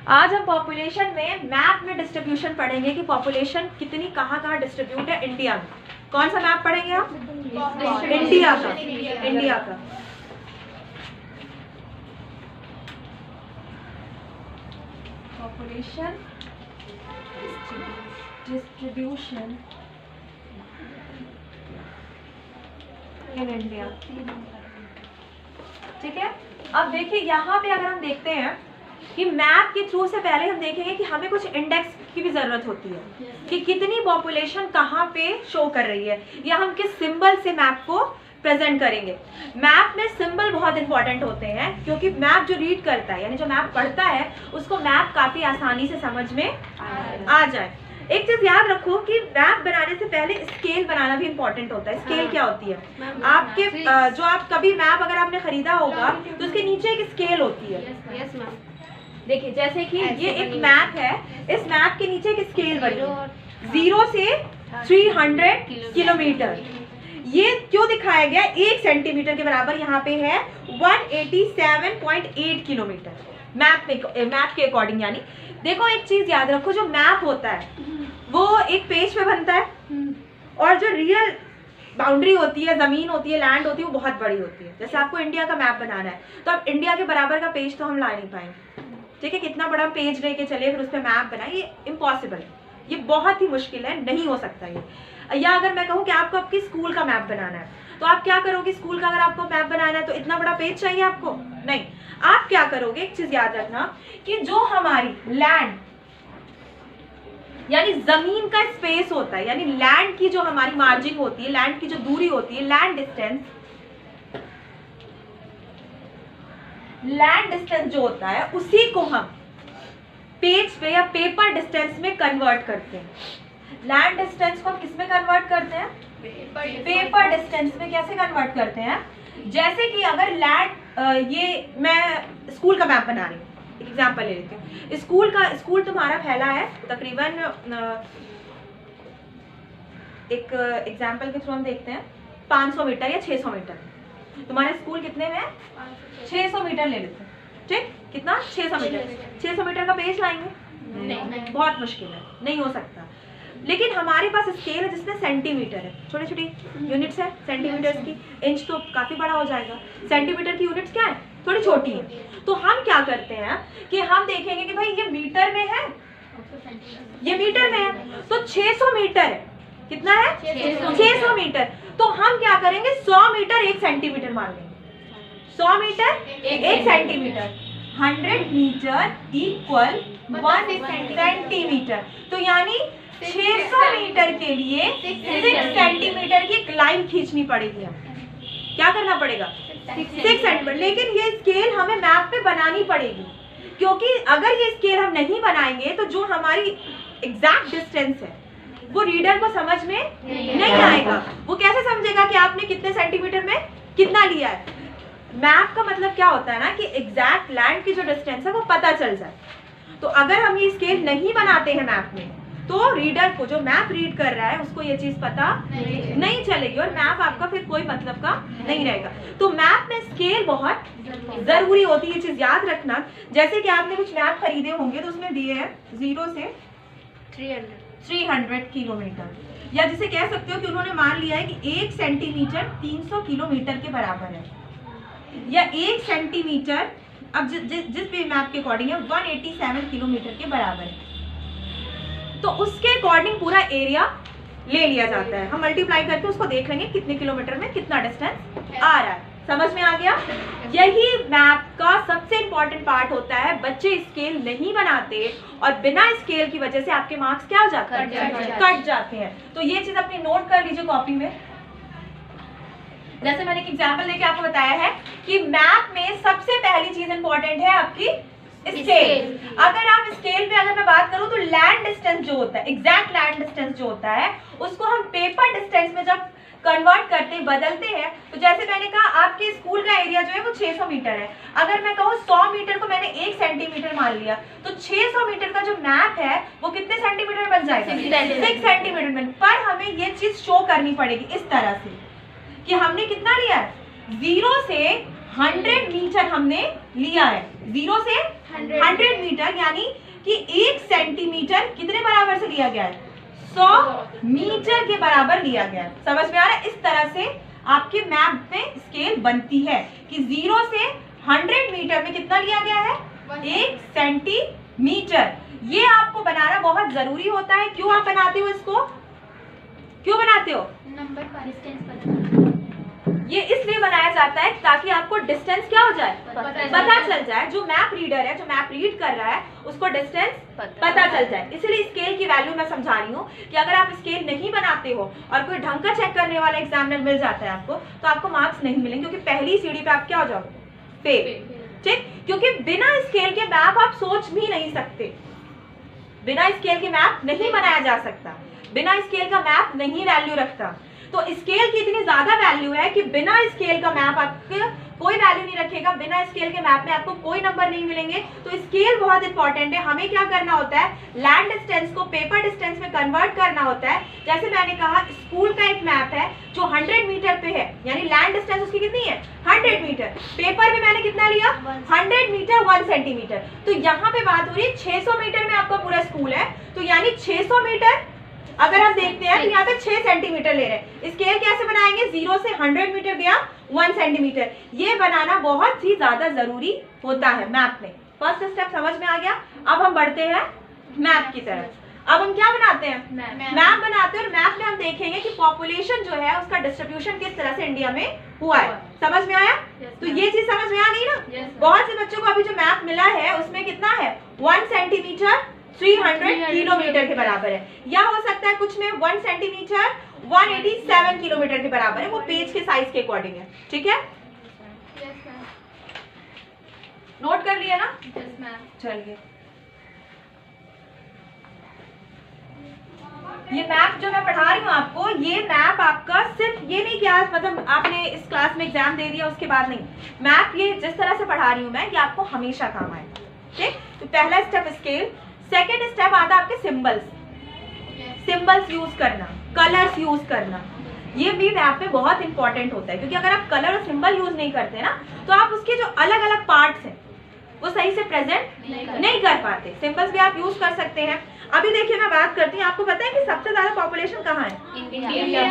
आज हम पॉपुलेशन में मैप में डिस्ट्रीब्यूशन पढ़ेंगे कि पॉपुलेशन कितनी कहाँ डिस्ट्रीब्यूट है इंडिया में। कौन सा मैप पढ़ेंगे आप? इंडिया का। इंडिया का पॉपुलेशन डिस्ट्रीब्यूशन इन इंडिया। ठीक है, अब देखिए यहाँ पे अगर हम देखते हैं कि मैप के थ्रू से पहले हम देखेंगे कि हमें कुछ इंडेक्स की भी जरूरत होती है कि कितनी पॉपुलेशन कहाँ पे शो कर रही है, या हम किस सिंबल से मैप को प्रेजेंट करेंगे। मैप में सिंबल बहुत इंपॉर्टेंट होते हैं क्योंकि मैप जो रीड करता है यानी जो मैप पढ़ता है उसको मैप काफी आसानी से समझ में आ जाए। एक चीज याद रखो कि मैप बनाने से पहले स्केल बनाना भी इम्पोर्टेंट होता है। स्केल क्या होती है? आपके जो आप कभी मैप अगर आपने खरीदा होगा तो उसके नीचे एक स्केल होती है। देखिए जैसे कि ये एक मैप है, इस मैप के नीचे एक स्केल बनी है 0 से 300 किलोमीटर। ये क्यों दिखाया गया? 1 सेंटीमीटर के बराबर यहाँ पे है 187.8 किलोमीटर मैप के अकॉर्डिंग। यानी देखो एक चीज याद रखो, जो मैप होता है वो एक पेज पे बनता है और जो रियल बाउंड्री होती है, जमीन होती है, लैंड होती है, वो बहुत बड़ी होती है। जैसे आपको इंडिया का मैप बनाना है तो अब इंडिया के बराबर का पेज तो हम ला नहीं पाएंगे। ठीक है, कितना बड़ा पेज लेके चले फिर उस पर मैप बनाए, ये इम्पॉसिबल है, ये बहुत ही मुश्किल है, नहीं हो सकता ये। या अगर मैं कहूँ कि आपको आपकी स्कूल का मैप बनाना है तो आप क्या करोगे? स्कूल का अगर आपको मैप बनाना है तो इतना बड़ा पेज चाहिए आपको? नहीं। आप क्या करोगे? एक चीज याद रखना कि जो हमारी लैंड यानी जमीन का स्पेस होता है, यानी लैंड की जो हमारी मार्जिन होती है, लैंड की जो दूरी होती है, लैंड डिस्टेंस जो होता है उसी को हम पेज पे या पेपर डिस्टेंस में कन्वर्ट करते हैं। लैंड डिस्टेंस को हम किस में कन्वर्ट करते हैं? पेपर डिस्टेंस में। कैसे कन्वर्ट करते हैं? जैसे कि अगर लैंड ये मैं स्कूल का मैप बना रही हूँ, एग्जाम्पल ले लेती हूँ। स्कूल तुम्हारा फैला है तकरीबन, एक एग्जाम्पल के थ्रू हम देखते हैं 500 मीटर या 600 मीटर। तुम्हारे स्कूल कितने में? 600 मीटर ले लेते हैं। ठीक, कितना? 600 मीटर। 600 मीटर का पेज लाएंगे? नहीं, बहुत मुश्किल है, नहीं हो सकता। लेकिन हमारे पास स्केल है जिसमें सेंटीमीटर है, छोटी छोटी यूनिट्स है सेंटीमीटर्स की। इंच तो काफी बड़ा हो जाएगा, सेंटीमीटर की यूनिट्स क्या है? थोड़ी छोटी है। तो हम क्या करते हैं कि हम देखेंगे कि भाई ये मीटर में है, ये मीटर में है, तो 600 मीटर है। कितना है? 600 मीटर। तो हम क्या करेंगे? 100 मीटर 1 सेंटीमीटर मान लेंगे। 100 metre 1 centimetre. 100 metre equal 1 centimetre. तो यानी 600 मीटर के लिए 6 सेंटीमीटर की एक लाइन खींचनी पड़ेगी। हमें क्या करना पड़ेगा? 6 सेंटीमीटर। लेकिन ये स्केल हमें मैप पे बनानी पड़ेगी, क्योंकि अगर ये स्केल हम नहीं बनाएंगे तो जो हमारी एग्जैक्ट डिस्टेंस है वो रीडर को समझ में नहीं आएगा। वो कैसे समझेगा कि आपने कितने सेंटीमीटर में कितना लिया है? मैप का मतलब क्या होता है ना कि एग्जैक्ट लैंड की जो डिस्टेंस है वो पता चल जाए। तो अगर हम ये स्केल नहीं बनाते हैं मैप में तो रीडर को, जो मैप रीड कर रहा है, उसको ये चीज पता नहीं चलेगी और मैप आपका फिर कोई मतलब का नहीं रहेगा। तो मैप में स्केल बहुत जरूरी होती है, ये चीज याद रखना। जैसे कि आपने कुछ मैप खरीदे होंगे तो उसमें दिए हैं 0 से 300 किलोमीटर, या जिसे कह सकते हो कि उन्होंने मान लिया है कि 1 सेंटीमीटर 300 किलोमीटर के बराबर है, या 1 सेंटीमीटर अब जिस भी मैप के अकॉर्डिंग है 187 किलोमीटर के बराबर है। तो उसके अकॉर्डिंग पूरा एरिया ले लिया जाता है। हम मल्टीप्लाई करके उसको देख लेंगे कितने किलोमीटर में कितना डिस्टेंस आ रहा है। समझ में आ गया? यही मैप का सबसे इंपॉर्टेंट पार्ट होता है। बच्चे स्केल नहीं बनाते और बिना स्केल की वजह से आपके मार्क्स क्या हो जाते हैं? कट जाते हैं। तो ये चीज अपनी नोट कर लीजिए कॉपी में। जैसे मैंने एक एग्जाम्पल देके आपको बताया है कि मैप में सबसे पहली चीज इंपॉर्टेंट है आपकी स्केल। अगर आप स्केल पे अगर मैं बात करूं तो लैंड डिस्टेंस जो होता है, एग्जैक्ट लैंड डिस्टेंस जो होता है, उसको हम पेपर डिस्टेंस में जब कन्वर्ट करते हैं, बदलते हैं, तो जैसे मैंने कहा आपके स्कूल का एरिया जो है वो 600 मीटर है। अगर मैं कहूँ 100 मीटर को मैंने 1 सेंटीमीटर मान लिया तो 600 मीटर का जो मैप है वो कितने सेंटीमीटर बन जाएगा? 6 सेंटीमीटर में। पर हमें ये चीज शो करनी पड़ेगी इस तरह से कि हमने कितना लिया है? 0 से 100 मीटर हमने लिया है, 0 से 100 मीटर, यानी कि 1 सेंटीमीटर कितने बराबर से लिया गया है? 100 मीटर के बराबर लिया गया है। समझ में आ रहा है? इस तरह से आपके मैप में स्केल बनती है कि 0 से 100 मीटर में कितना लिया गया है? 1 सेंटीमीटर। ये आपको बनाना बहुत जरूरी होता है। क्यों आप बनाते हो इसको? क्यों बनाते हो? नंबर का डिस्टेंस पता, ये इसलिए बनाया जाता है ताकि आपको डिस्टेंस क्या हो जाए? पता चल जाए। जो मैप रीडर है, जो मैप रीड कर रहा है, उसको डिस्टेंस पता चल जाए। इसलिए स्केल की वैल्यू मैं समझा रही हूँ कि अगर आप स्केल नहीं बनाते हो और कोई ढंग का चेक करने वाला एग्जामिनर मिल जाता है आपको, तो आपको मार्क्स नहीं मिलेंगे, क्योंकि पहली सीढ़ी पे आप क्या हो जाओगे? फेल। ठीक, क्योंकि बिना स्केल के मैप आप सोच भी नहीं सकते। बिना स्केल के मैप नहीं बनाया जा सकता। बिना स्केल का मैप नहीं वैल्यू रखता। तो स्केल की इतनी ज्यादा वैल्यू है कि बिना स्केल का मैप आपके कोई वैल्यू नहीं रखेगा। बिना स्केल के मैप में आपको कोई नंबर नहीं मिलेंगे। तो स्केल बहुत इंपॉर्टेंट है। हमें क्या करना होता है? लैंड डिस्टेंस को पेपर डिस्टेंस में कन्वर्ट करना होता है। जैसे मैंने कहा, स्कूल का एक मैप है जो 100 मीटर पे है, यानी लैंड डिस्टेंस उसकी कितनी है? 100 मीटर। पेपर में मैंने कितना लिया? 100 मीटर 1 सेंटीमीटर। तो यहाँ पे बात हो रही है 600 मीटर में आपका पूरा स्कूल है, तो यानी 600 मीटर अगर आप देखते हैं तो यहाँ पे 6 सेंटीमीटर ले रहे हैं। स्केल कैसे बनाएंगे? 0 से 100 मीटर गया 1 सेंटीमीटर। ये बनाना बहुत ही ज्यादा जरूरी होता है मैप में। फर्स्ट स्टेप समझ में आ गया। अब हम बढ़ते हैं मैप की तरफ। अब हम क्या बनाते हैं? मैप बनाते हैं। और मैप में हम देखेंगे कि पॉपुलेशन जो है उसका डिस्ट्रीब्यूशन किस तरह से इंडिया में हुआ है। समझ में आया? तो ये चीज समझ में आ गई ना? बहुत से बच्चों को अभी जो मैप मिला है उसमें कितना है? 1 सेंटीमीटर 300 किलोमीटर के बराबर है, या हो सकता है कुछ में 1 सेंटीमीटर 187 किलोमीटर के बराबर है। वो पेज के साइज के अकॉर्डिंग है। ठीक है, नोट कर लिया ना? चलिए, ये मैप जो मैं पढ़ा रही हूँ आपको, ये मैप आपका सिर्फ ये नहीं कि आज मतलब आपने इस क्लास में एग्जाम दे दिया उसके बाद नहीं। मैप ये जिस तरह से पढ़ा रही हूँ मैं, ये आपको हमेशा काम आएगा। ठीक, तो पहला स्टेप स्केल। सेकेंड स्टेप आता है आपके सिंबल्स। सिंबल्स यूज करना, कलर्स यूज करना, ये भी मैप में बहुत इंपॉर्टेंट होता है। क्योंकि अगर आप कलर और सिंबल यूज नहीं करते ना, तो आप उसके जो अलग अलग पार्ट्स हैं वो सही से प्रेजेंट नहीं कर पाते। सिंबल्स भी आप यूज कर सकते हैं। अभी देखिए, मैं बात करती हूँ, आपको पता है कि सबसे ज्यादा पॉपुलेशन कहाँ है? इंडिया।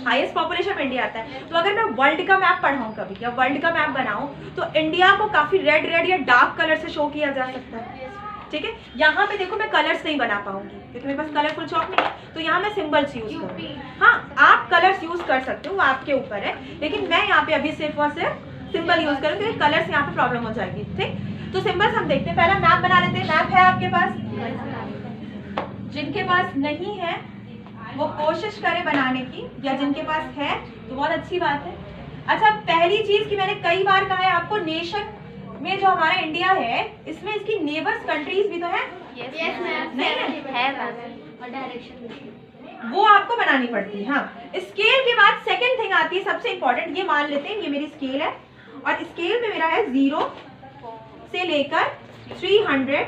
हाईएस्ट पॉपुलेशन इंडिया आता है। तो अगर मैं वर्ल्ड का मैप पढ़ाऊँ कभी, या वर्ल्ड का मैप बनाऊं, तो इंडिया को काफी रेड रेड या डार्क कलर से शो किया जा सकता है। ठीक है, यहाँ पे देखो मैं कलर्स नहीं बना पाऊंगी क्योंकि मेरे पास कलरफुल चॉक नहीं है, तो यहाँ मैं सिंबल्स यूज करूँगी। हाँ, आप कलर्स यूज कर सकते हो, वो आपके ऊपर है, लेकिन मैं यहाँ पे अभी सिर्फ और सिर्फ सिंबल यूज करूँ क्योंकि कलर्स यहाँ पे प्रॉब्लम हो जाएगी। ठीक, तो सिंबल्स हम देखते हैं। पहला मैप बना लेते हैं। मैप है आपके पास? जिनके पास नहीं है वो कोशिश करें बनाने की, या जिनके पास है तो बहुत अच्छी बात है। अच्छा, पहली चीज की मैंने कई बार कहा है आपको, नेशन में जो हमारा इंडिया है इसमें इसकी नेबर्स कंट्रीज भी तो है। यस मैम, नहीं है और डायरेक्शन वो आपको बनानी पड़ती है। हाँ, स्केल के बाद सेकंड थिंग आती है सबसे इंपॉर्टेंट। ये मान लेते हैं ये मेरी स्केल है, और स्केल में मेरा है 0 से लेकर 300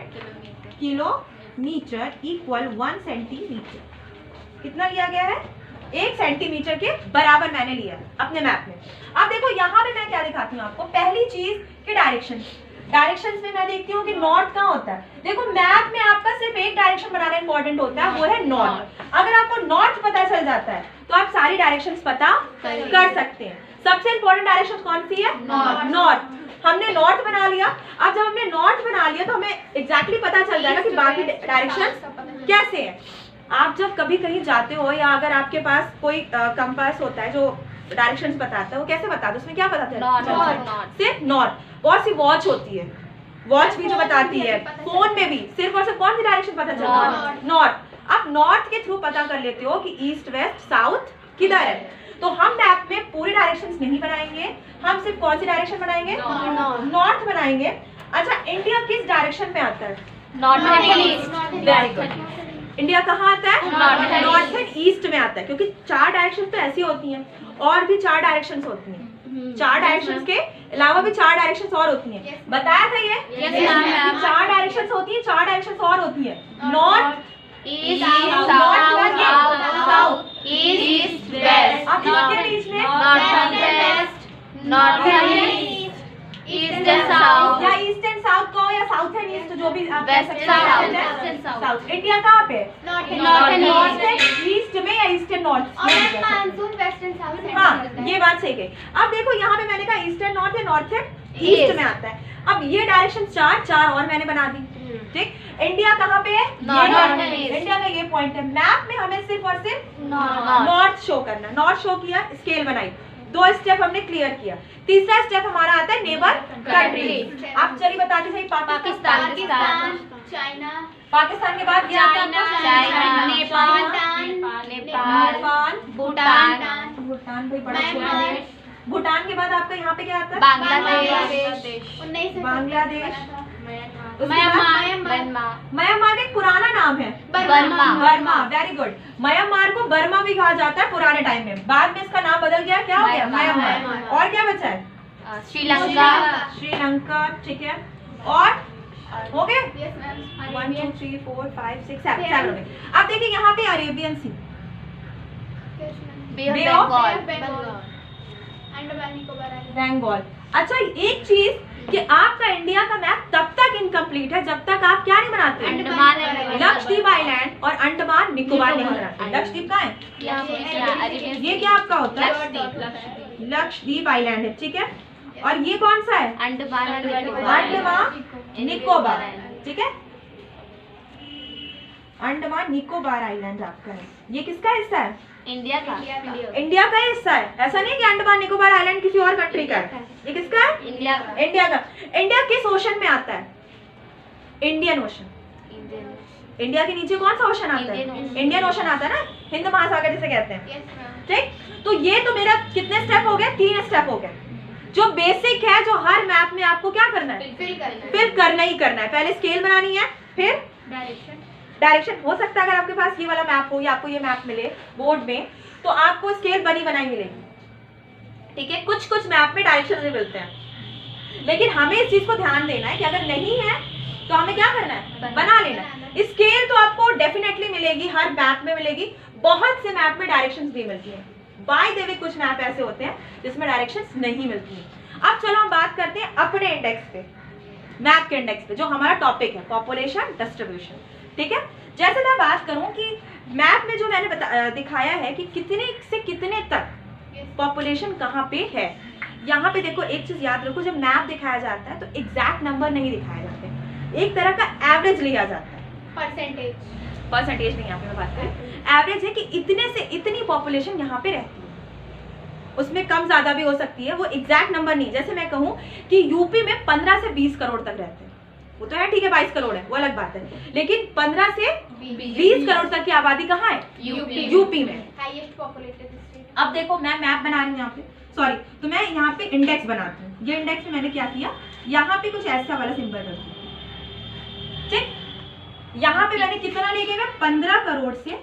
किलोमीटर इक्वल 1 सेंटीमीटर। कितना लिया गया है? 1 सेंटीमीटर के बराबर मैंने लिया अपने मैप में। अब देखो यहाँ पे मैं क्या दिखाती हूँ आपको। पहली चीज के डायरेक्शंस में मैं देखती हूँ कि नॉर्थ कहाँ होता है। देखो मैप में आपका सिर्फ एक डायरेक्शन बनाना इंपॉर्टेंट होता है, वो है नॉर्थ। अगर आपको नॉर्थ पता चल जाता है तो आप सारी डायरेक्शंस पता कर सकते हैं। सबसे इंपॉर्टेंट डायरेक्शन कौन सी है? नॉर्थ। हमने नॉर्थ बना लिया। अब जब हमने नॉर्थ बना लिया तो हमें एग्जैक्टली पता चल जाएगा कि बाकी डायरेक्शन कैसे है। आप जब कभी कहीं जाते हो, या अगर आपके पास कोई कंपास होता है जो डायरेक्शंस बताता है, वो कैसे बताता है? उसमें क्या बताता है? सिर्फ नॉर्थ। बहुत सी वॉच होती है, वॉच भी जो बताती है, फोन में भी सिर्फ और सिर्फ कौन सी डायरेक्शन पता चलता है? नॉर्थ। आप नॉर्थ के थ्रू पता कर लेते हो कि ईस्ट वेस्ट साउथ किधर है। तो हम मैप में पूरी डायरेक्शंस नहीं बनाएंगे, हम सिर्फ कौन सी डायरेक्शन बनाएंगे? नॉर्थ बनाएंगे। अच्छा, इंडिया किस डायरेक्शन में आता है? North and east. Very good. India कहाँ आता है? नॉर्थ एंड ईस्ट में आता है, क्योंकि 4 डायरेक्शन तो ऐसी होती हैं, और भी 4 डायरेक्शन होती हैं। 4 डायरेक्शन के अलावा भी 4 डायरेक्शन और होती हैं। बताया था ये? 4 डायरेक्शन होती है, 4 डायरेक्शन और होती है। North east, south, east west. अब इसके बीच में north and west, north and east, south कहो या साउथ एंड ईस्ट, जो भी आप कह सकते हैं। Western, South. साउथ। इंडिया कहाँ पे? नॉर्थ नॉर्थ एंड ईस्ट में या ईस्ट एंड नॉर्थ? और मानसून वेस्टर्न साउथ हाँ, ये बात सही गई। अब देखो यहाँ पे मैंने कहा ईस्ट एंड नॉर्थ है, नॉर्थ एंड ईस्ट में आता है। अब ये डायरेक्शन चार और मैंने बना दी, ठीक। इंडिया कहाँ पे है? North and east. इंडिया का ये पॉइंट है। मैप में हमें सिर्फ और सिर्फ नॉर्थ। नॉर्थ शो करना। नॉर्थ शो किया, स्केल बनाई, 2 स्टेप हमने क्लियर किया। तीसरा स्टेप हमारा आता है नेबर कंट्री। आप चलिए बताते सही। पाकिस्तान, चाइना, पाकिस्तान के बाद ये आता है चाइना, नेपाल, भूटान, भूटान भाई बड़ा छोटा म्यांमार। देश। भूटान के बाद आपका यहाँ पे क्या आता है? बांग्लादेश, बांग्लादेश। म्यांमार, म्यांमार का एक पुराना नाम है Burma. Burma. Very good. Myanmar को बर्मा भी कहा जाता है पुराने टाइम में, बाद में इसका नाम बदल गया, क्या हो गया? म्यांमार। म्यांमार। और क्या बचा है? श्रीलंका, श्रीलंका, ठीक है। और हो गए 1 2 3 4 5 6 7 हो गए। अब देखिए यहाँ पे Arabian sea, bay of Bengal, Bengal. अच्छा एक चीज कि आपका इंडिया का मैप तब तक इनकम्प्लीट है जब तक आप क्या नहीं बनाते? अंडमान एंड लक्षद्वीप आइलैंड और अंडमान निकोबार नहीं बनाते। लक्षद्वीप कहाँ है? ये क्या आपका होता है? लक्षद्वीप आइलैंड है, ठीक है। और ये कौन सा है? अंडमान निकोबार, ठीक है। अंडमान निकोबार आइलैंड आपका है। ये किसका हिस्सा है? इंडिया का, इंडिया का हिस्सा है। ऐसा नहीं कि अंडमान निकोबार आइलैंड किसी और कंट्री का है। ये किसका है? इंडिया का, इंडिया का। इंडिया किस ओशन में आता है? Indian ocean. इंडिया के नीचे कौन सा ओशन आता है? इंडियन ओशन आता है ना, हिंद महासागर जिसे कहते हैं, ठीक। तो ये तो मेरा कितने स्टेप हो गए? 3 स्टेप हो गए। जो बेसिक है, जो हर मैप में आपको क्या करना है? फिल करना ही करना है। पहले स्केल बनानी है, फिर डायरेक्शन। हो सकता है अगर आपके पास ये वाला मैप हो या आपको ये मैप मिले बोर्ड में, तो आपको स्केल बनी बनाई मिलेगी, ठीक है। कुछ कुछ मैप में डायरेक्शन भी मिलते हैं, लेकिन हमें इस चीज को ध्यान देना है कि अगर नहीं है तो हमें क्या करना है? बना लेना है। स्केल तो आपको डेफिनेटली मिलेगी, हर मैप में मिलेगी। बहुत से मैप में डायरेक्शंस भी मिलती है। बाय द वे कुछ मैप ऐसे होते हैं जिसमें डायरेक्शंस नहीं मिलती हैं। अब चलो हम बात करते हैं अपने इंडेक्स पे, मैप के इंडेक्स पे, जो हमारा टॉपिक है पॉपुलेशन डिस्ट्रीब्यूशन, ठीक है। जैसे मैं बात करूं कि मैप में जो मैंने दिखाया है कि कितने से कितने तक पॉपुलेशन कहाँ पे है। यहाँ पे देखो एक चीज याद रखो, जब मैप दिखाया जाता है तो एग्जैक्ट नंबर नहीं दिखाए जाते, एक तरह का एवरेज लिया जाता है। परसेंटेज नहीं, यहाँ पे मैं बात करूँ एवरेज है कि इतने से इतनी पॉपुलेशन यहाँ पे रहती है। उसमें कम ज्यादा भी हो सकती है, वो एग्जैक्ट नंबर नहीं। जैसे मैं कहूँ कि यूपी में 15 से 20 करोड़ तक रहते हैं, वो तो है ठीक है, 22 करोड़ है वो अलग बात है, लेकिन 15 से 20 करोड़ तक की आबादी कहाँ है? यूपी में। अब देखो मैं मैप बना रही हूँ यहाँ पे, सॉरी, तो मैं यहाँ पे इंडेक्स बनाती हूँ। ये इंडेक्स में मैंने क्या किया, यहाँ पे कुछ ऐसा वाला सिंबल रखती हूँ, ठीक। यहाँ पे मैंने कितना लेके गया? 15 करोड़ से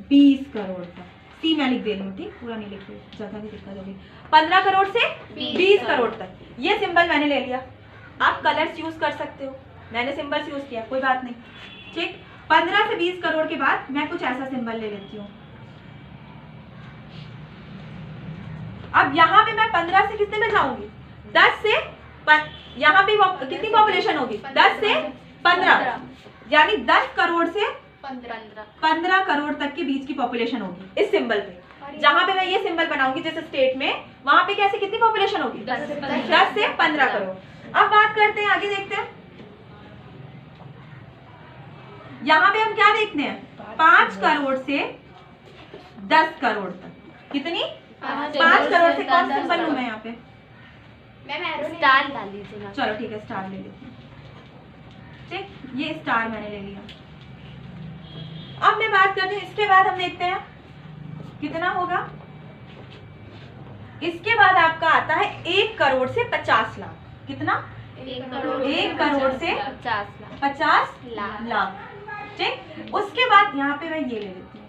20 करोड़ तक। सी मैं लिख दे रही हूँ, ठीक, पूरा नहीं लिख रही, ज्यादा भी दिक्कत होगी। 15 करोड़ से 20 करोड़ तक ये सिंबल मैंने ले लिया। आप कलर्स यूज कर सकते हो, मैंने सिंबल्स यूज किया, कोई बात नहीं, ठीक। 15 से 20 करोड़ के बाद मैं कुछ ऐसा सिंबल ले लेती हूँ। अब यहाँ पे मैं 15 से कितने में जाऊंगी? 10 से यहाँ पे कितनी पॉपुलेशन होगी? 10 से 15, यानी 10 करोड़ से 15 करोड़ तक के बीच की पॉपुलेशन होगी इस सिंबल पे। जहां पे मैं ये सिंबल बनाऊंगी जिस स्टेट में, वहां पे कैसे कितनी पॉपुलेशन होगी? 10 से 15 करोड़। अब बात करते हैं, आगे देखते हैं। यहाँ पे हम क्या देखते हैं? 5 करोड़ से 10 करोड़ तक। कितनी? 5 करोड़ से कौन सा सिंबल लूं मैं यहाँ पे? स्टार डाल दीजिए। चलो ठीक है, स्टार ले लेते हैं, ठीक, ये स्टार मैंने ले लिया। अब मैं बात करती हूँ, इसके बाद हम देखते हैं कितना होगा। इसके बाद आपका आता है 1 करोड़ से 50 लाख। कितना? 1 करोड़ से 50 लाख, ठीक। उसके बाद यहाँ पे मैं ये ले लेती हूँ,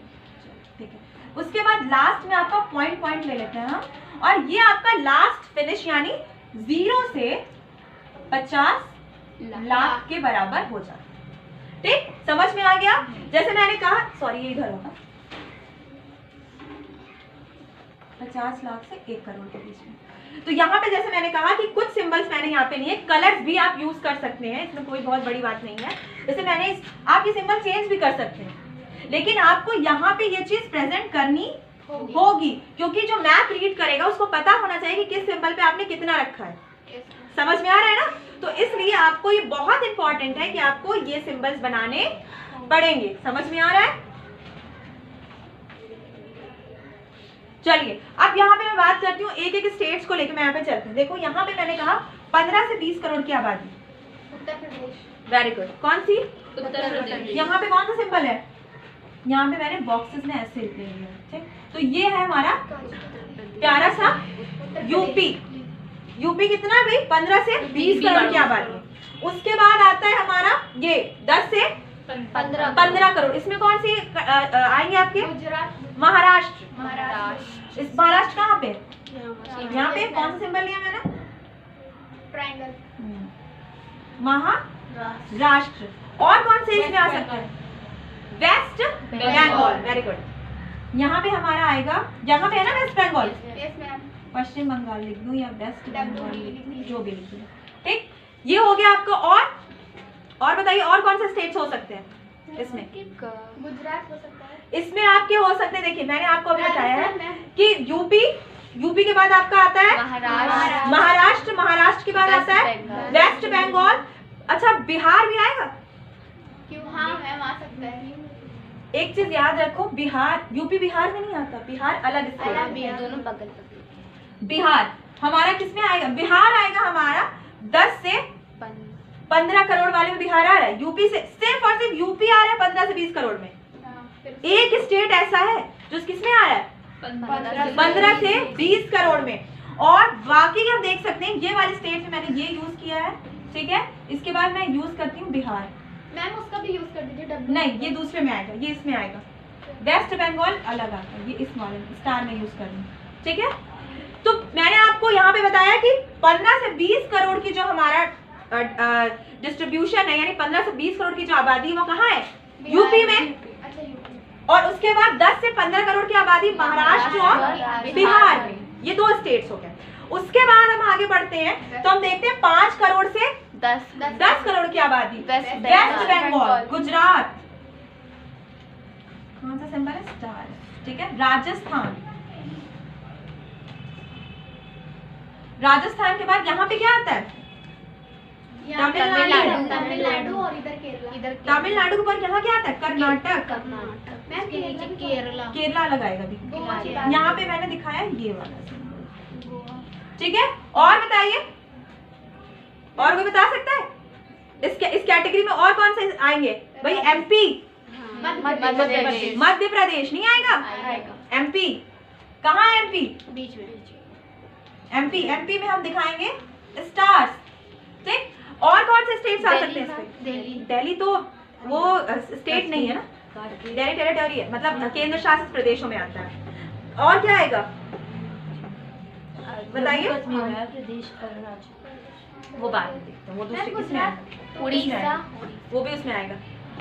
ठीक है। उसके बाद लास्ट में आपका पॉइंट ले लेते हैं हम, और ये आपका लास्ट फिनिश यानी 0 से 50 लाख के बराबर हो जाता है, ठीक। समझ में आ गया? जैसे मैंने कहा, सॉरी ये इधर होगा, 50 लाख से 1 करोड़ के बीच में। तो यहाँ पे जैसे मैंने कहा कि कुछ सिंबल्स मैंने यहाँ पे लिए, कलर्स भी आप यूज कर सकते हैं, इसमें कोई बहुत बड़ी बात नहीं है। जैसे मैंने आप ये सिंबल चेंज भी कर सकते हैं, लेकिन आपको यहाँ पे ये चीज प्रेजेंट करनी होगी, क्योंकि जो मैप रीड करेगा उसको पता होना चाहिए कि किस सिंबल पे आपने कितना रखा है। समझ में आ रहा है ना? तो इसलिए आपको ये बहुत इंपॉर्टेंट है कि आपको ये सिंबल्स बनाने पड़ेंगे। समझ में आ रहा है? चलिए अब यहाँ पे मैं बात करती हूँ एक एक स्टेट्स को लेकर, मैं यहाँ पे चलती हूँ। देखो यहाँ पे मैंने कहा 15 से 20 करोड़ की आबादी। उत्तर प्रदेश। Very good. कौन सी? उत्तर प्रदेश। यहाँ पे कौन सा सिंबल है? यहाँ पे मैंने बॉक्सेस में ऐसे लिखे हैं, ठीक? तो ये है हमारा प्यारा सा यूपी। यूपी कितना भाई? 15 से 20 करोड़ की आबादी। उसके बाद आता है हमारा ये 10 से 15 करोड़। इसमें कौन सी आएंगे आपके? गुजरात। महाराष्ट्र। महाराष्ट्र। इस महाराष्ट्र कहाँ पे? यहाँ पे कौन सा सिंबल लिया मैंने? ट्रायंगल। महाराष्ट्र। और कौन से इसमें आ सकता है? वेस्ट बंगाल। Very good. यहाँ पे हमारा आएगा, यहाँ पे है ना West Bengal, yes ma'am. Paschim Bengal लिख दूं या वेस्ट बंगाल लिख दूं, W जो भी लिख दूं, ठीक? ये हो गया आपका। और बताइए और कौन से स्टेट्स हो सकते हैं इसमें? गुजरात हो सकता है। इसमें आपके हो सकते हैं, देखिए मैंने आपको अभी बताया है राजस्थान मैम। कि यूपी के बाद आपका आता है महाराष्ट्र। महाराष्ट्र के बाद आता है वेस्ट बंगाल। अच्छा, बिहार भी आएगा? क्यों? हाँ मैम आ सकता है। एक चीज याद रखो, बिहार, यूपी बिहार में नहीं आता, बिहार अलग स्टेट है। दोनों बगल। बिहार हमारा किसमें आएगा? बिहार आएगा हमारा 10 से 15 करोड़ वाले में बिहार आ रहा है। यूपी से सिर्फ और सिर्फ यूपी आ रहा है 15 से 20 करोड़ में। एक स्टेट ऐसा है जो किसमें आ रहा है? 15 से 20 करोड़ में। और बाकी आप देख सकते हैं ये वाले स्टेट में मैंने ये यूज किया है, ठीक है? इसके बाद मैं यूज करती हूँ बिहार। मैम उसका भी यूज कर दीजिए। नहीं, ये दूसरे में आएगा, ये इसमें आएगा। वेस्ट बंगाल अलग आता है, ये इस वाले स्टार में यूज कर रही हूँ, ठीक है? तो मैंने आपको यहाँ पे बताया कि 15 से 20 करोड़ की जो हमारा डिस्ट्रीब्यूशन है, यानी 15 से 20 करोड़ की जो आबादी है वो कहाँ है? यूपी में। अच्छा यूपी। और उसके बाद 10 से 15 करोड़ की आबादी महाराष्ट्र और बिहार में। ये 2 स्टेट्स हो गए। उसके बाद हम आगे बढ़ते हैं तो हम देखते हैं 5 करोड़ से 10 करोड़ की आबादी वेस्ट बंगाल, गुजरात। कौन सा सिंबल है? स्टार, ठीक है? राजस्थान। राजस्थान के बाद यहाँ पे क्या आता है? तमिलनाडु और इधर केरला। तमिलनाडु के बाद यहाँ क्या आता है? कर्नाटक। मैम के नीचे केरला। केरला लगाएगा भी। गोवा। यहाँ पे मैंने दिखाया ये वाला सिंबल, ठीक है? और बताइए, और कोई बता सकता है इस कैटेगरी में और कौन से आएंगे? भाई एमपी, मध्य प्रदेश नहीं आएगा? एमपी कहाँ है? एमपी बीच में। एमपी में हम दिखाएंगे स्टार्स, ठीक? और कौन से स्टेट्स आ सकते हैं इसमें? दिल्ली तो वो स्टेट नहीं है ना, दिल्ली टेरिटरी है, मतलब केंद्र शासित प्रदेशों में आता है। और क्या आएगा बताइए? वो बाद में देखते हैं, वो दूसरे किसमें आएगा? उड़ीसा। वो भी उसमें आएगा।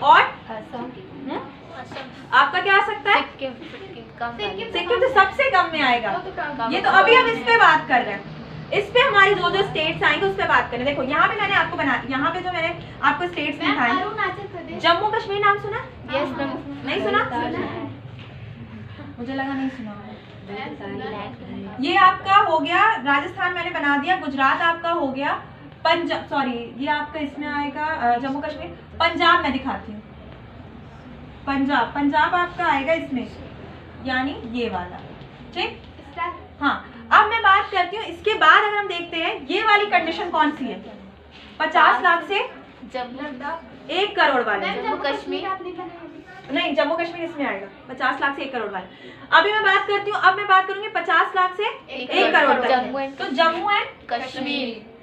और आपका क्या आ सकता है? सिक्किम तो सबसे कम में आएगा। ये तो अभी हम इस पे बात कर रहे हैं, इस पे हमारी जो जो स्टेट्स आएंगे उस पे बात करें। देखो यहाँ पे मैंने आपको बना, यहाँ पे जो मैंने आपको स्टेट्स दिखाए, अरुणाचल प्रदेश। जम्मू कश्मीर नाम सुना? Yes ma'am. नहीं सुना? मुझे लगा नहीं सुना। ये आपका हो गया राजस्थान, मैंने बना दिया। गुजरात आपका हो गया। पंजाब, सॉरी ये आपका इसमें आएगा जम्मू कश्मीर। पंजाब मैं दिखाती हूँ, पंजाब आपका आएगा इसमें, यानी ये वाला, ठीक? हाँ, अब मैं बात करती हूँ इसके बाद अगर हम देखते हैं ये वाली कंडीशन कौन सी है? 50 लाख से 1 करोड़ वाले। जम्मू कश्मीर। नहीं, जम्मू कश्मीर इसमें आएगा 50 लाख से 1 करोड़ वाले। अभी मैं बात करती हूँ, अब मैं बात करूंगी 50 लाख से 1 करोड़ तक। तो जम्मू एंड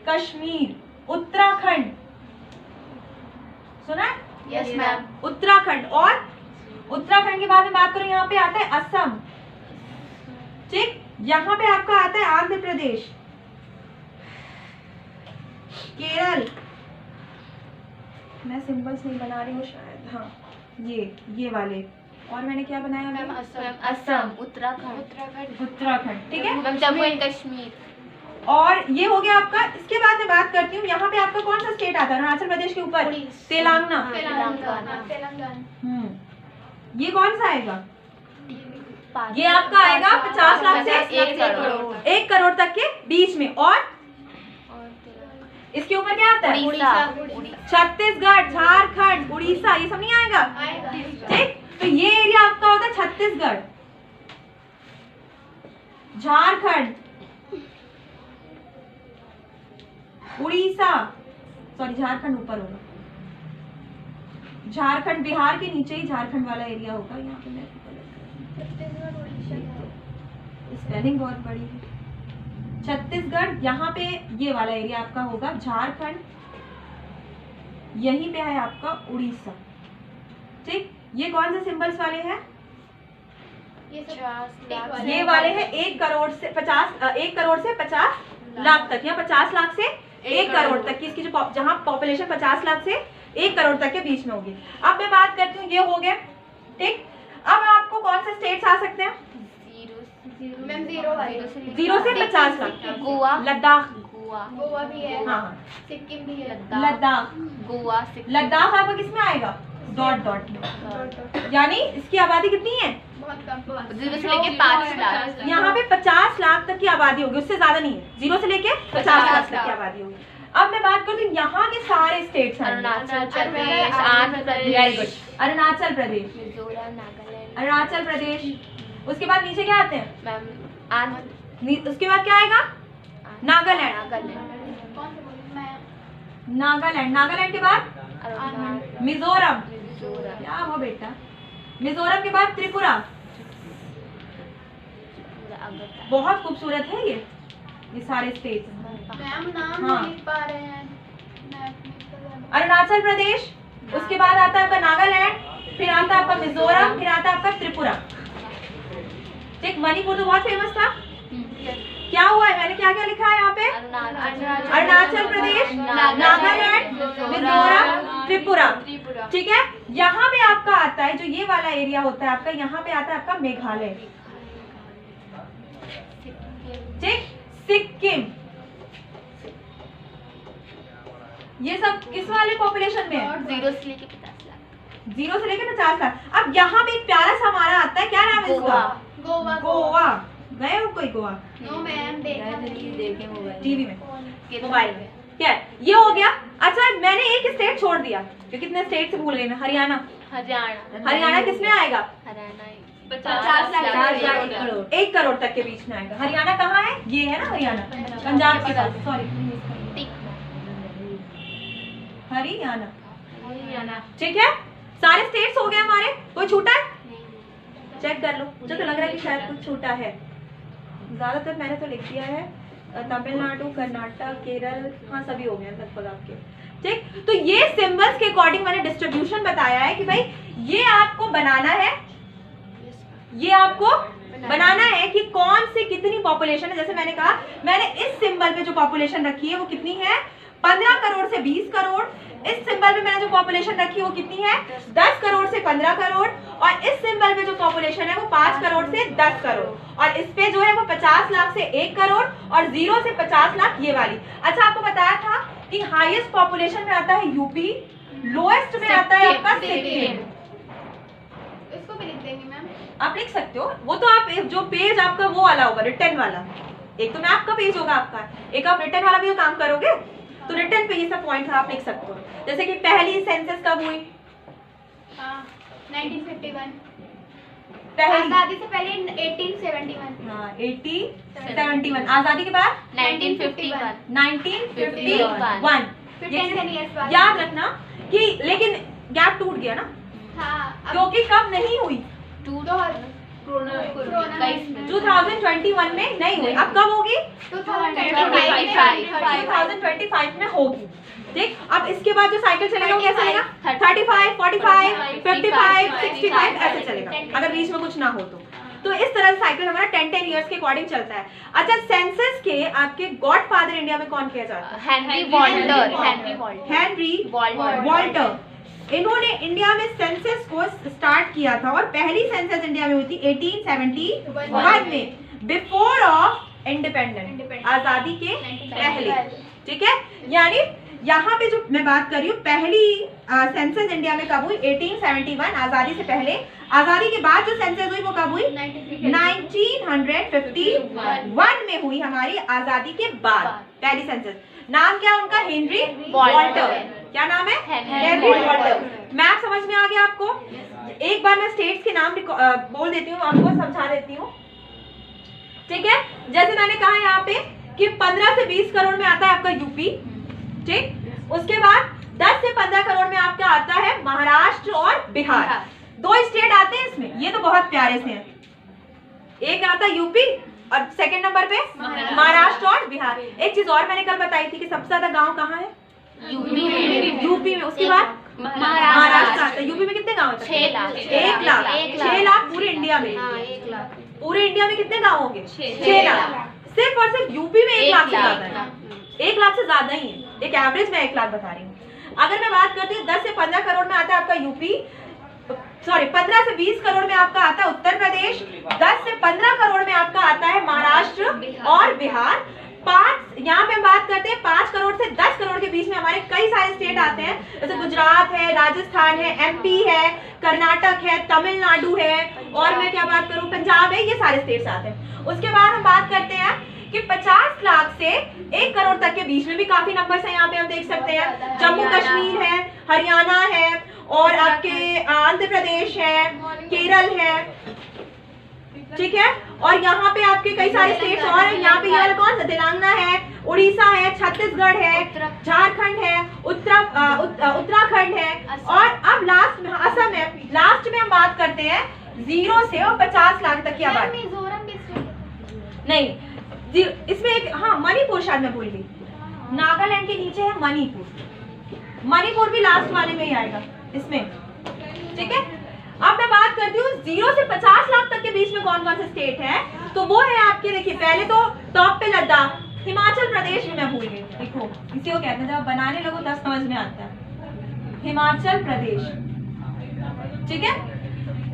कश्मीर, उत्तराखंड, सुना है? Yes ma'am. उत्तराखंड। और उत्तराखंड के बाद में बात करूं, यहाँ पे आता है असम, ठीक? यहाँ पे आपका आता है आंध्र प्रदेश, केरल। मैं सिंबल्स नहीं बना रही हूँ शायद, हाँ ये वाले और मैंने क्या बनाया मैम अभी? असम, असम, उत्तराखंड, उत्तराखंड, ठीक है। मैम जम्मू एंड कश्मीर, और ये हो गया आपका। इसके बाद मैं बात करती हूँ, यहाँ पे आपका कौन सा स्टेट आता है अरुणाचल प्रदेश के ऊपर? तेलंगाना। ये कौन सा आएगा? ये आपका आएगा 50 लाख से 1 करोड़ तक के बीच में। और इसके ऊपर क्या आता है? उड़ीसा, छत्तीसगढ़, झारखंड, उड़ीसा, ये सब नहीं आएगा, ठीक। तो ये एरिया आपका होता है छत्तीसगढ़, झारखंड, उड़ीसा, सॉरी झारखंड ऊपर होगा, झारखंड बिहार के नीचे ही झारखंड वाला एरिया होगा। यहाँ पे मैं स्पेलिंग बहुत बड़ी है। छत्तीसगढ़, यहाँ पे ये वाला एरिया आपका होगा झारखंड, यहीं पे है आपका उड़ीसा, ठीक। ये कौन से सिंबल्स वाले हैं? ये वाले हैं 1 करोड़ से 50 लाख तक, या 50 लाख से 1 करोड़ तक की इसकी जो जहाँ पॉपुलेशन 50 लाख से 1 करोड़ तक के बीच में होगी। अब मैं बात करती हूँ, ये हो गया, ठीक। अब आपको कौन से स्टेट्स आ सकते हैं? 0 से 50 लाख। गोवा, लद्दाख, गोवा भी है, हाँ, सिक्किम भी है, लद्दाख, गोवा, सिक्किम, लद्दाख आपका किसमें आएगा? डॉट डॉट, यानी इसकी आबादी कितनी है? बहुत कम, 0 से लेके 5 लाख। यहाँ पे 50 लाख तक की आबादी होगी, उससे ज्यादा नहीं है। 0 से लेके 50 लाख तक की आबादी होगी। अब मैं बात करती हूँ यहाँ के सारे स्टेट्स हैं। अरुणाचल प्रदेश, आंध्र वेरी प्रदेश, गुड। अरुणाचल प्रदेश, मिजोरम, नागालैंड, अरुणाचल प्रदेश। उसके बाद नीचे क्या आते हैं? मैम आंध्र, उसके बाद क्या आएगा? नागालैंड, नागालैंड, नागालैंड के बाद अरुणाचल, मिजोरम, मिजोरम, क्या हो बेटा, मिजोरम के बाद त्रिपुरा। बहुत खूबसूरत है ये सारे स्टेट। मैम नाम हाँ। नहीं लिख पा रहे हैं। अरुणाचल प्रदेश, उसके बाद आता है आपका नागालैंड, फिर आता है आपका मिजोरम, फिर आता है आपका त्रिपुरा, ठीक। मणिपुर तो बहुत फेमस था। क्या हुआ है? मैंने क्या क्या लिखा है यहाँ पे? अरुणाचल प्रदेश, नागालैंड, मिजोरम, त्रिपुरा, ठीक है। यहाँ पे आपका आता है जो ये वाला एरिया होता है आपका, यहाँ पे आता है आपका मेघालय, ठीक। सिक्किम, ये सब किस वाले पॉपुलेशन में है? 0 से लेके 50 लाख। 0 से लेके 50 लाख। अब यहाँ पे एक प्यारा सा हमारा आता है, क्या नाम है इसका? गोवा। गए हो कोई गोवा? नो मैम, देखे टीवी में, मोबाइल में, क्या है? ये हो गया। अच्छा, मैंने एक स्टेट छोड़ दिया, जो कितने स्टेट से भूल गई मैं? हरियाणा। हरियाणा किसमें आएगा? हरियाणा 50 लाख 1 करोड़ तक के बीच में आएगा। हरियाणा कहाँ है? ये है ना हरियाणा, पंजाब के साथ, सॉरी, हरियाणा, ठीक है। सारे स्टेट्स हो गए हमारे, कोई छूटा है? चेक कर लो, मुझे तो लग रहा है कि शायद कुछ छूटा है। ज्यादातर मैंने तो लिख दिया है, तमिलनाडु, कर्नाटक, केरल, हाँ सभी हो गए लगभग आपके, ठीक। तो ये सिंबल्स के अकॉर्डिंग मैंने डिस्ट्रीब्यूशन बताया है कि भाई ये आपको बनाना है, ये आपको बनाना है कि कौन सी कितनी पॉपुलेशन है। जैसे मैंने कहा, मैंने इस सिंबल पे जो पॉपुलेशन रखी है वो कितनी है? 15 करोड़ से 20 करोड़। इस सिंबल पे मैंने जो पॉपुलेशन रखी है वो कितनी है? 10 करोड़ से 15 करोड़। और इस सिंबल पे जो पॉपुलेशन है वो 5 करोड़ से 10 करोड़। और इस पे जो है वो 50 लाख से 1 करोड़ और 0 से 50 लाख ये वाली। अच्छा, आपको बताया था कि हाईएस्ट पॉपुलेशन में आता है यूपी, लोएस्ट में आता है आपका सिक्किम। इसको भी लिख देंगे मैम। आप लिख सकते हो, वो तो आप जो पेज आपका वो वाला होगा, रिटर्न वाला। एक तो मैप का पेज होगा आपका, एक आप रिटर्न वाला भी काम करोगे तो रिटर्न पे ये सब पॉइंट आप लिख सकते हो। जैसे कि पहली सेंसस कब हुई? 1951। पहली आजादी से पहले 1871। हाँ 1871। आजादी के बाद 1951। 1951। फिर 10 years बाद। याद रखना कि लेकिन गैप टूट गया ना, हाँ, क्योंकि कब नहीं हुई? 2021 में नहीं हुई। अब कब होगी? 2025 में होगी, ठीक। अब इसके बाद जो साइकिल चलेगा वो कैसा चलेगा? 35, 45, 55, 65 ऐसे चलेगा, अगर बीच में कुछ ना हो तो इस तरह से साइकिल हमारा 10 इयर्स के अकॉर्डिंग चलता है। अच्छा, सेंसस के आपके गॉडफादर इंडिया में कौन किया जाता है? Henry Walter. वॉल्टर। इन्होंने इंडिया में सेंसस को स्टार्ट किया था और पहली सेंसस इंडिया में हुई थी 1871 में, बिफोर ऑफ इंडिपेंडेंस, आजादी के पहले। ठीक है, यानी यहाँ पे जो मैं बात कर रही हूँ पहली सेंसस इंडिया में कब हुई? 1871, आजादी से पहले। आजादी के बाद जो सेंसस हुई वो कब हुई? 1951 में हुई, हमारी आजादी के बाद पहली सेंसस। नाम क्या उनका? Henry Walter. क्या नाम है? Henry Walter. मैप समझ में आ गया आपको? एक बार मैं स्टेट्स के नाम बोल देती हूँ, आपको समझा देती हूँ। ठीक है, जैसे मैंने कहा यहाँ पे कि 15 से 20 करोड़ में आता है आपका यूपी। ठीक, उसके बाद 10 से 15 करोड़ में आपका आता है महाराष्ट्र और बिहार। दो स्टेट आते हैं इसमें, ये तो बहुत प्यारे से हैं। एक आता है यूपी और सेकंड नंबर पे महाराष्ट्र और बिहार। एक चीज और मैंने कल बताई थी कि सबसे ज्यादा गांव कहाँ है? यूपी में। उसके बाद महाराष्ट्र आता है। यूपी में कितने गांव? 6 लाख। 1 लाख। 6 लाख पूरे इंडिया में। पूरे इंडिया में कितने गांव होंगे? 6 लाख। सिर्फ और सिर्फ यूपी में 1 लाख से ज्यादा है। 1 लाख से ज्यादा ही है, एक एवरेज में 1 लाख बता रही हूँ। अगर मैं बात करती हूँ 10 से 15 करोड़ में आता है आपका यूपी, सॉरी 15 से 20 करोड़ में आपका आता है उत्तर प्रदेश, 10 से 15 करोड़ में आपका आता है महाराष्ट्र और बिहार। 5 यहाँ पे हम बात करते हैं 5 करोड़ से 10 करोड़ के बीच में हमारे कई सारे स्टेट आते हैं, जैसे गुजरात है, राजस्थान है, एमपी है, कर्नाटक है, तमिलनाडु है, और मैं क्या बात करूँ, पंजाब है, ये सारे स्टेट्स आते हैं। उसके बाद हम बात करते हैं कि 50 लाख से 1 करोड़ तक के बीच में भी काफी नंबर्स हैं। यहाँ पे हम देख सकते हैं जम्मू कश्मीर है, हरियाणा है, और आपके आंध्र प्रदेश है, केरल है। ठीक है, और यहाँ पे आपके कई सारे स्टेट्स और हैं। यहाँ पे ये कौन सा? तेलंगाना है, उड़ीसा है, छत्तीसगढ़ है, झारखंड है, उत्तराखंड है, और अब लास्ट में असम है। लास्ट में हम बात करते हैं 0 से और 50 लाख तक की आबादी। नहीं, इसमें एक, हाँ, मणिपुर शायद मैं भूल गई। नागालैंड के नीचे है मणिपुर। मणिपुर भी लास्ट वाले में ही आएगा इसमें। ठीक है, अब मैं बात करती हूँ 0 से 50 लाख तक के बीच में कौन कौन से स्टेट है। तो वो है आपके, देखिए पहले तो टॉप पे लद्दाख, हिमाचल प्रदेश भी मैं भूल गई। देखो इसी को कहते हैं जब बनाने लगो तब समझ में आता है, हिमाचल प्रदेश। ठीक है,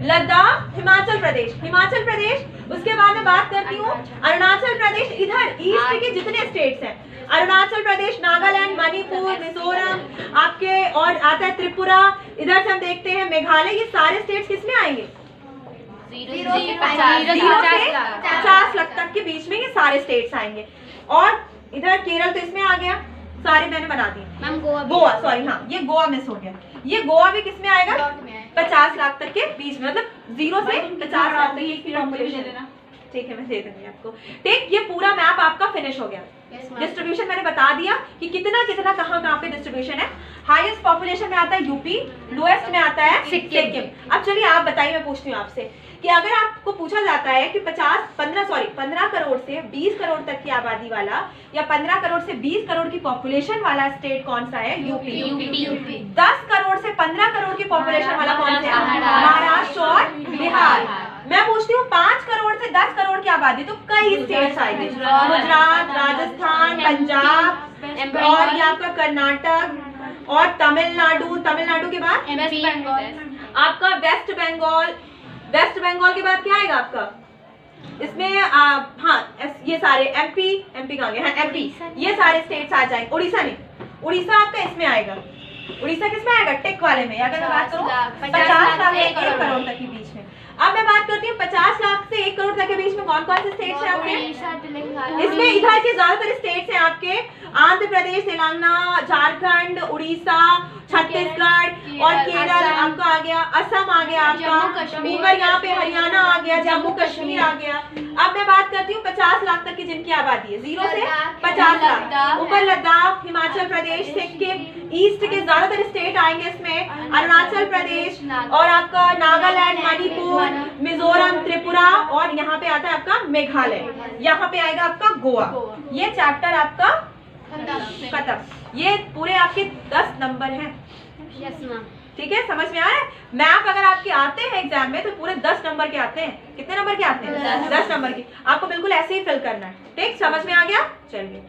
लद्दाख, हिमाचल प्रदेश, हिमाचल प्रदेश। उसके बाद मैं बात करती हूँ अरुणाचल प्रदेश। इधर ईस्ट के जितने स्टेट्स हैं, अरुणाचल प्रदेश, नागालैंड, मणिपुर, मिजोरम आपके, और आता है त्रिपुरा। इधर से हम देखते हैं मेघालय। ये सारे स्टेट्स किसमें आएंगे? 0 से 50 लाख तक के बीच में ये सारे स्टेट्स आएंगे। और इधर केरल तो इसमें आ गया, सारे मैंने बना दिए। गोवा, सॉरी, हाँ, ये गोवा मिस हो गया। ये गोवा भी किसमें आएगा? 50 लाख तक के बीच में, मतलब 0 से 50 लाख तक की पॉपुलेशन देना। ठीक है, मैं दे दूंगी आपको। ठीक, ये पूरा मैप आपका फिनिश हो गया। डिस्ट्रीब्यूशन मैंने बता दिया कि कितना कितना कहाँ पे डिस्ट्रीब्यूशन है। हाईएस्ट पॉपुलेशन में आता है यूपी, लोएस्ट में आता है सिक्किम। अब चलिए आप बताइए, मैं पूछती हूँ आपसे कि अगर आपको पूछा जाता है कि 15 करोड़ से 20 करोड़ तक की आबादी वाला या 15 करोड़ से 20 करोड़ की पॉपुलेशन वाला स्टेट कौन सा है? यूपी। 10 करोड़ से 15 करोड़ की पॉपुलेशन वाला कौन सा है? महाराष्ट्र और बिहार। मैं पूछती हूँ 5 करोड़ से 10 करोड़ की आबादी, तो कई स्टेट्स आएंगे, गुजरात, राजस्थान, पंजाब, और यहाँ का कर्नाटक और तमिलनाडु। तमिलनाडु के बाद आपका वेस्ट बंगाल। वेस्ट बंगाल के बाद क्या आएगा आपका? इसमें हाँ, ये सारे एमपी कहाँ गए? हाँ, एमपी। ये सारे स्टेट्स आ जाएंगे। उड़ीसा नहीं, उड़ीसा आपका इसमें आएगा। उड़ीसा किसमें आएगा? टिक वाले में। अगर मैं बात करूँ 50 लाख से 1 करोड़ तक के बीच में। अब मैं बात करती हूँ 50 लाख से 1 करोड़ तक के बीच में कौन कौन से स्टेट्स हैं आपके? इसमें इधर के ज्यादातर स्टेट्स हैं आपके आंध्र प्रदेश, तेलंगाना, झारखंड, उड़ीसा, छत्तीसगढ़ और केरल आपका आ गया, असम आ गया आपका, ऊपर यहाँ पे हरियाणा आ गया, जम्मू कश्मीर आ गया। अब मैं बात करती हूँ 50 लाख तक की जिनकी आबादी है, 0 से 50 लाख। ऊपर लद्दाख, हिमाचल प्रदेश, सिक्किम, ईस्ट के ज्यादातर स्टेट आएंगे इसमें, अरुणाचल प्रदेश और आपका नागालैंड, मणिपुर, मिजोरम, त्रिपुरा, और यहाँ पे आता है आपका मेघालय। यहाँ पे आएगा आपका गोवा। ये चैप्टर आपका खत्म। ये पूरे आपके 10 नंबर हैं। ठीक है, समझ में आ रहा है? मैप अगर आपके आते हैं एग्जाम में तो पूरे 10 नंबर के आते हैं। कितने नंबर के आते हैं? 10 नंबर के। आपको बिल्कुल ऐसे ही फिल करना है। ठीक, समझ में आ गया? चलिए।